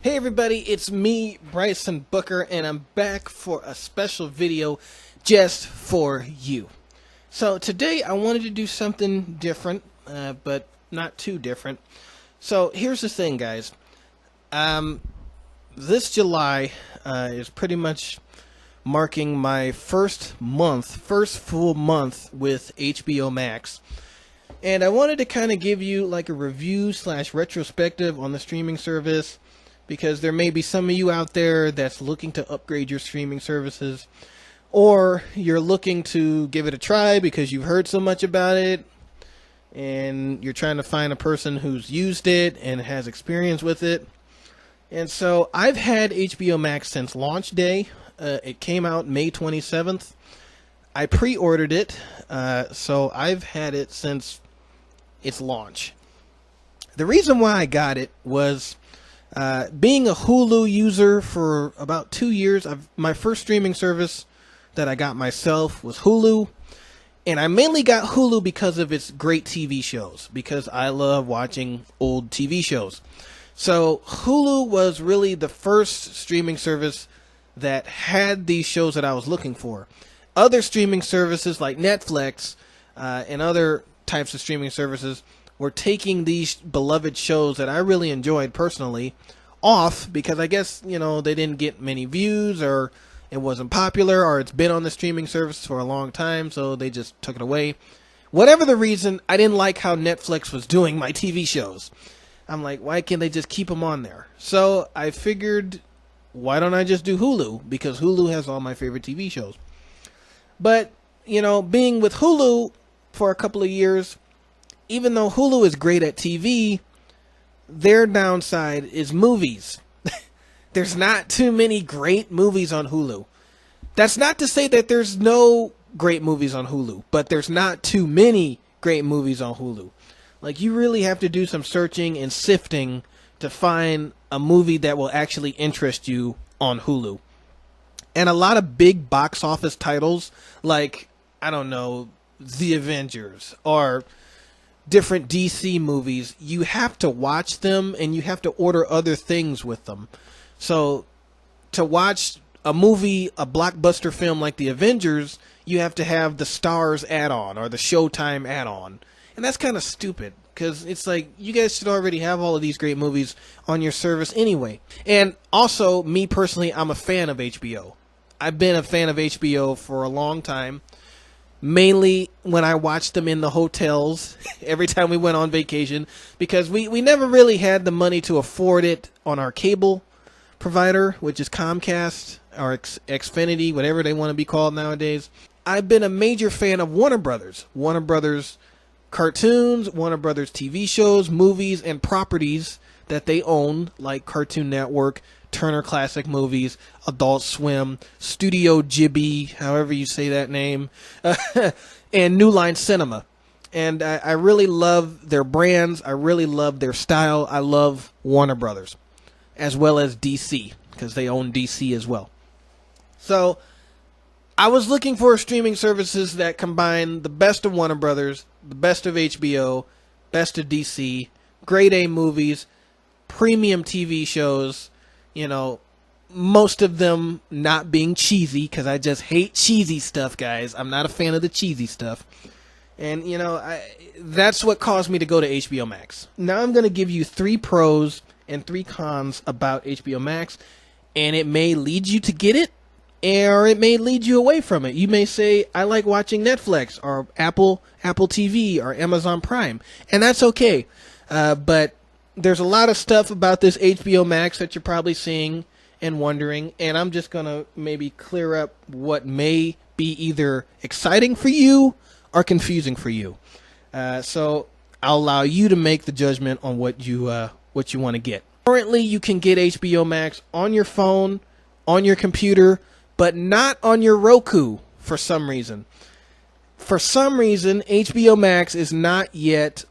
Hey everybody, it's me, Bryson Booker, and I'm back for a special video just for you. So today I wanted to do something different, but not too different. So here's the thing, guys. This July is pretty much marking my first full month with HBO Max. And I wanted to kind of give you like a review / retrospective on the streaming service, because there may be some of you out there that's looking to upgrade your streaming services, or you're looking to give it a try because you've heard so much about it and you're trying to find a person who's used it and has experience with it. And so I've had HBO Max since launch day. It came out May 27th. I pre-ordered it, so I've had it since its launch. The reason why I got it was being a Hulu user for about 2 years. My first streaming service that I got myself was Hulu, and I mainly got Hulu because of its great TV shows, because I love watching old TV shows. So Hulu was really the first streaming service that had these shows that I was looking for. Other streaming services like Netflix and other types of streaming services were taking these beloved shows that I really enjoyed personally off because I guess, they didn't get many views, or it wasn't popular, or it's been on the streaming service for a long time, so they just took it away. Whatever the reason, I didn't like how Netflix was doing my TV shows. I'm like, why can't they just keep them on there? So I figured, why don't I just do Hulu? Because Hulu has all my favorite TV shows. But, being with Hulu for a couple of years, even though Hulu is great at TV, their downside is movies. There's not too many great movies on Hulu. That's not to say that there's no great movies on Hulu, but there's not too many great movies on Hulu. Like, you really have to do some searching and sifting to find a movie that will actually interest you on Hulu. And a lot of big box office titles, like, I don't know, The Avengers, or different DC movies, you have to watch them and you have to order other things with them. So to watch a movie, a blockbuster film like The Avengers, you have to have the Stars add-on or the Showtime add-on. And that's kind of stupid, because it's like, you guys should already have all of these great movies on your service anyway. And also, me personally, I'm a fan of HBO. I've been a fan of HBO for a long time. Mainly when I watched them in the hotels every time we went on vacation, because we never really had the money to afford it on our cable provider, which is Comcast or Xfinity, whatever they want to be called nowadays. I've been a major fan of Warner Brothers. Warner Brothers cartoons, Warner Brothers TV shows, movies, and properties that they own, like Cartoon Network, Turner Classic Movies, Adult Swim, Studio Ghibli, however you say that name, and New Line Cinema. And I really love their brands. I really love their style. I love Warner Brothers, as well as DC, because they own DC as well. So I was looking for streaming services that combine the best of Warner Brothers, the best of HBO, best of DC, grade A movies, premium TV shows, most of them not being cheesy, because I just hate cheesy stuff, guys. I'm not a fan of the cheesy stuff. And, that's what caused me to go to HBO Max. Now I'm going to give you 3 pros and 3 cons about HBO Max, and it may lead you to get it, or it may lead you away from it. You may say, I like watching Netflix, or Apple TV, or Amazon Prime, and that's okay. But there's a lot of stuff about this HBO Max that you're probably seeing and wondering, and I'm just going to maybe clear up what may be either exciting for you or confusing for you. So I'll allow you to make the judgment on what you want to get. Currently, you can get HBO Max on your phone, on your computer, but not on your Roku for some reason. For some reason, HBO Max is not yet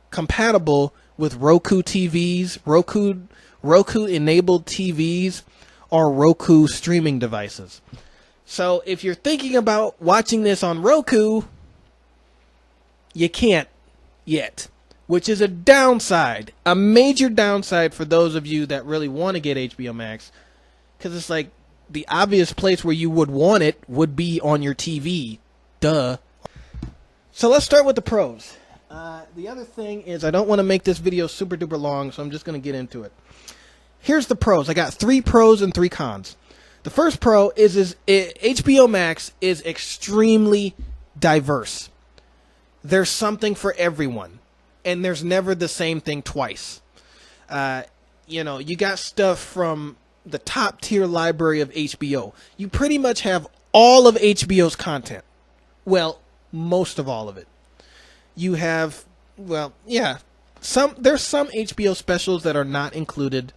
compatible with Roku TVs, Roku-enabled TVs, or Roku streaming devices. So if you're thinking about watching this on Roku, you can't yet. which is a downside, a major downside for those of you that really want to get HBO Max, because it's like the obvious place where you would want it would be on your TV. Duh. So let's start with the pros. The other thing is I don't want to make this video super duper long, so I'm just going to get into it. Here's the pros. I got 3 pros and 3 cons. The first pro is HBO Max is extremely diverse. There's something for everyone, and there's never the same thing twice. You got stuff from the top tier library of HBO. You pretty much have all of HBO's content. Well, most of all of it. You have, there's some HBO specials that are not included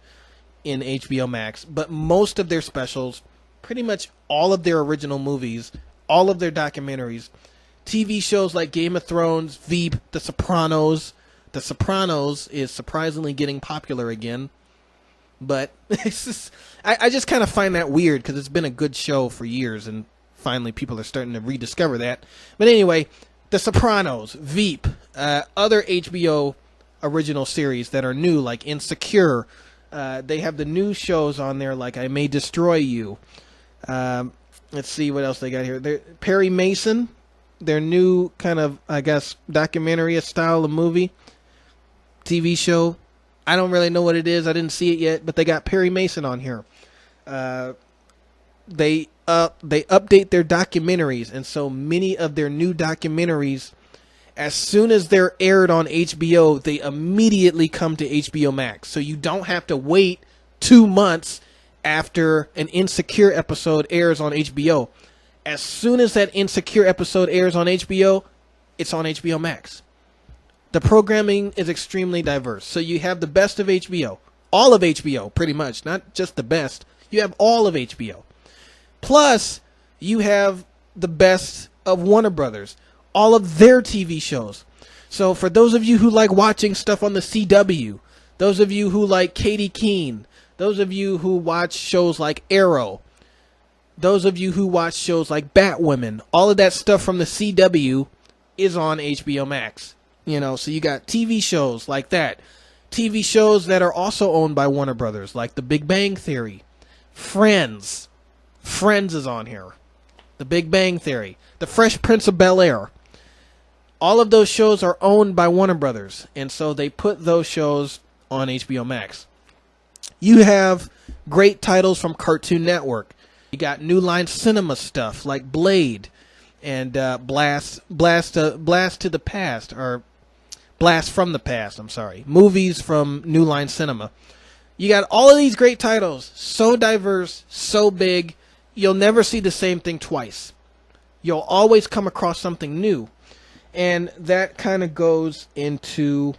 in HBO Max, but most of their specials, pretty much all of their original movies, all of their documentaries, TV shows like Game of Thrones, Veep, The Sopranos. The Sopranos is surprisingly getting popular again, but I just kind of find that weird because it's been a good show for years, and finally people are starting to rediscover that. But anyway, The Sopranos, Veep, other HBO original series that are new, like Insecure. They have the new shows on there, like I May Destroy You. Let's see what else they got here. Perry Mason, their new kind of, I guess, documentary style of movie, TV show. I don't really know what it is. I didn't see it yet, but they got Perry Mason on here. They update their documentaries, and so many of their new documentaries, as soon as they're aired on HBO, they immediately come to HBO Max. So you don't have to wait 2 months after an Insecure episode airs on HBO. As soon as that Insecure episode airs on HBO, it's on HBO Max. The programming is extremely diverse. So you have the best of HBO. All of HBO, pretty much. Not just the best. You have all of HBO. Plus, you have the best of Warner Brothers. All of their TV shows. So for those of you who like watching stuff on the CW, those of you who like Katie Keene, those of you who watch shows like Arrow, those of you who watch shows like Batwoman, all of that stuff from the CW is on HBO Max. So you got TV shows like that. TV shows that are also owned by Warner Brothers, like The Big Bang Theory. Friends. Friends is on here. The Big Bang Theory. The Fresh Prince of Bel-Air. All of those shows are owned by Warner Brothers, and so they put those shows on HBO Max. You have great titles from Cartoon Network. You got New Line Cinema stuff like Blade and Blast to the Past, or Blast from the Past, I'm sorry. Movies from New Line Cinema. You got all of these great titles, so diverse, so big, you'll never see the same thing twice. You'll always come across something new. And that kind of goes into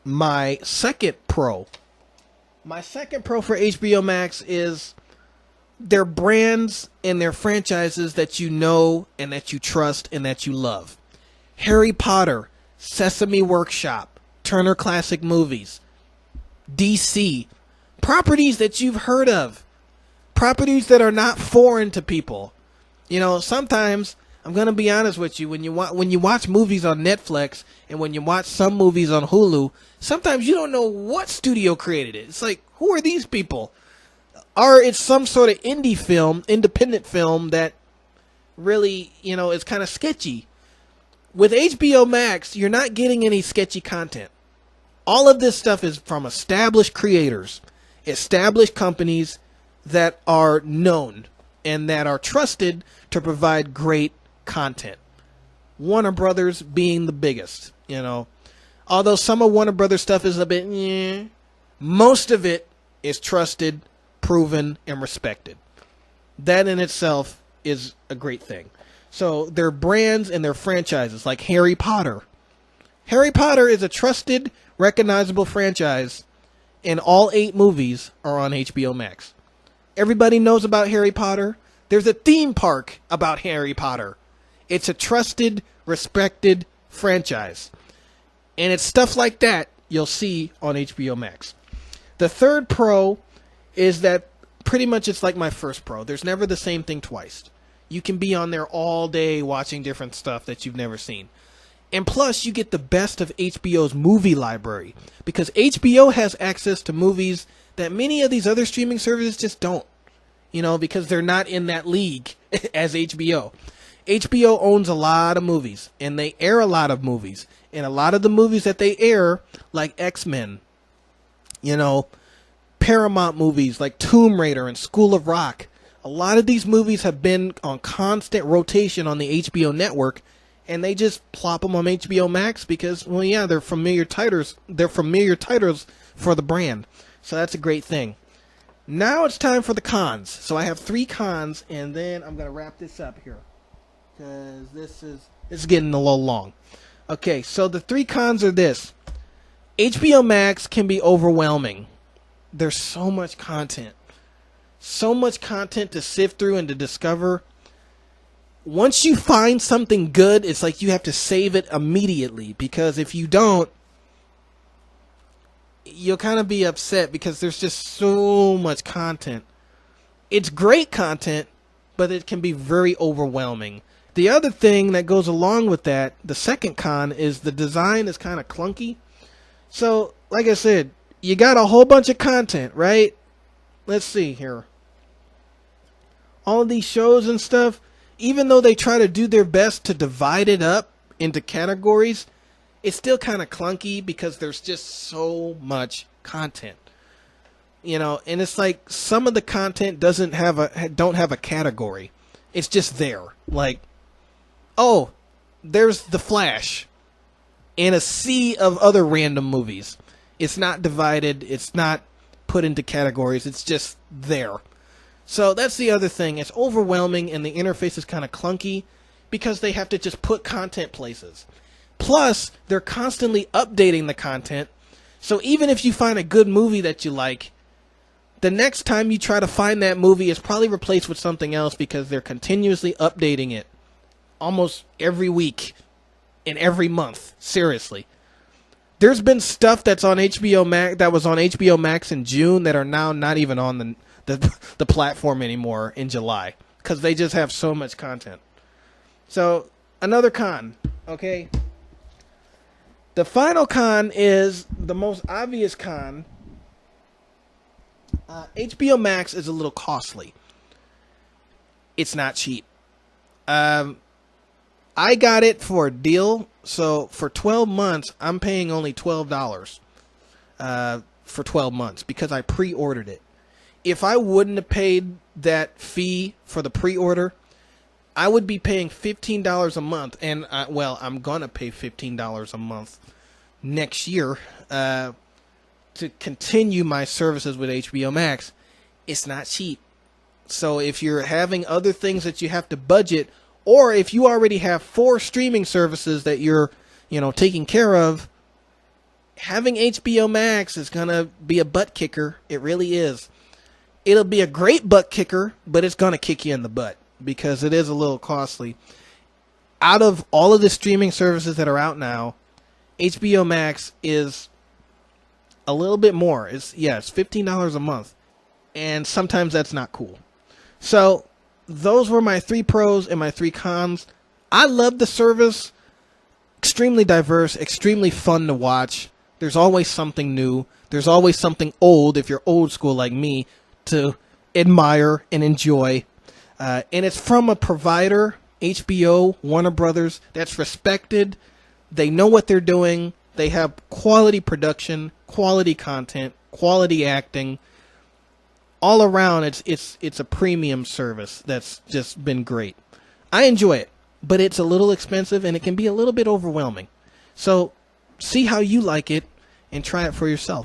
my second pro. My second pro for HBO Max is their brands and their franchises that you know and that you trust and that you love. Harry Potter, Sesame Workshop, Turner Classic Movies, DC, properties that you've heard of, properties that are not foreign to people. Sometimes, I'm going to be honest with you, when you watch movies on Netflix and when you watch some movies on Hulu, sometimes you don't know what studio created it. It's like, who are these people? Or it's some sort of indie film, independent film that really, is kind of sketchy. With HBO Max, you're not getting any sketchy content. All of this stuff is from established creators, established companies that are known and that are trusted to provide great content. Warner Brothers being the biggest, Although some of Warner Brothers stuff is a bit, most of it is trusted, proven, and respected. That in itself is a great thing. So their brands and their franchises, like Harry Potter. Harry Potter is a trusted, recognizable franchise, and all 8 movies are on HBO Max. Everybody knows about Harry Potter. There's a theme park about Harry Potter. It's a trusted, respected franchise. And it's stuff like that you'll see on HBO Max. The third pro is that pretty much it's like my first pro. There's never the same thing twice. You can be on there all day watching different stuff that you've never seen. And plus, you get the best of HBO's movie library, because HBO has access to movies that many of these other streaming services just don't. Because they're not in that league as HBO. HBO owns a lot of movies, and they air a lot of movies. And a lot of the movies that they air, like X-Men, Paramount movies like Tomb Raider and School of Rock, a lot of these movies have been on constant rotation on the HBO network, and they just plop them on HBO Max because, well, yeah, they're familiar titles. They're familiar titles for the brand. So that's a great thing. Now it's time for the cons. So I have 3 cons, and then I'm going to wrap this up here, because this is getting a little long. Okay, so the 3 cons are this. HBO Max can be overwhelming. There's so much content. So much content to sift through and to discover. Once you find something good, it's like you have to save it immediately, because if you don't, you'll kind of be upset because there's just so much content. It's great content, but it can be very overwhelming. The other thing that goes along with that, the second con, is the design is kind of clunky. So, like I said, you got a whole bunch of content, right? Let's see here. All of these shows and stuff, even though they try to do their best to divide it up into categories, it's still kind of clunky because there's just so much content. And it's like some of the content don't have a category. It's just there. Like, oh, there's The Flash and a sea of other random movies. It's not divided. It's not put into categories. It's just there. So that's the other thing. It's overwhelming, and the interface is kind of clunky because they have to just put content places. Plus, they're constantly updating the content. So even if you find a good movie that you like, the next time you try to find that movie is probably replaced with something else because they're continuously updating it almost every week and every month. Seriously. There's been stuff that's on HBO Max that was on HBO Max in June that are now not even on the platform anymore in July because they just have so much content. So, another con, okay? The final con is the most obvious con. HBO Max is a little costly. It's not cheap. I got it for a deal, so for 12 months, I'm paying only $12 for 12 months because I pre-ordered it. If I wouldn't have paid that fee for the pre-order, I would be paying $15 a month, and I'm gonna pay $15 a month next year to continue my services with HBO Max. It's not cheap. So if you're having other things that you have to budget, or if you already have 4 streaming services that you're, taking care of, having HBO Max is gonna be a butt kicker. It really is. It'll be a great butt kicker, but it's gonna kick you in the butt because it is a little costly. Out of all of the streaming services that are out now, HBO Max is a little bit more. It's $15 a month, and sometimes that's not cool. So those were my 3 pros and my 3 cons. I love the service. Extremely diverse, extremely fun to watch. There's always something new. There's always something old, if you're old school like me, to admire and enjoy. And it's from a provider, HBO, Warner Brothers, that's respected. They know what they're doing. They have quality production, quality content, quality acting. All around, it's a premium service that's just been great. I enjoy it, but it's a little expensive and it can be a little bit overwhelming. So see how you like it and try it for yourself.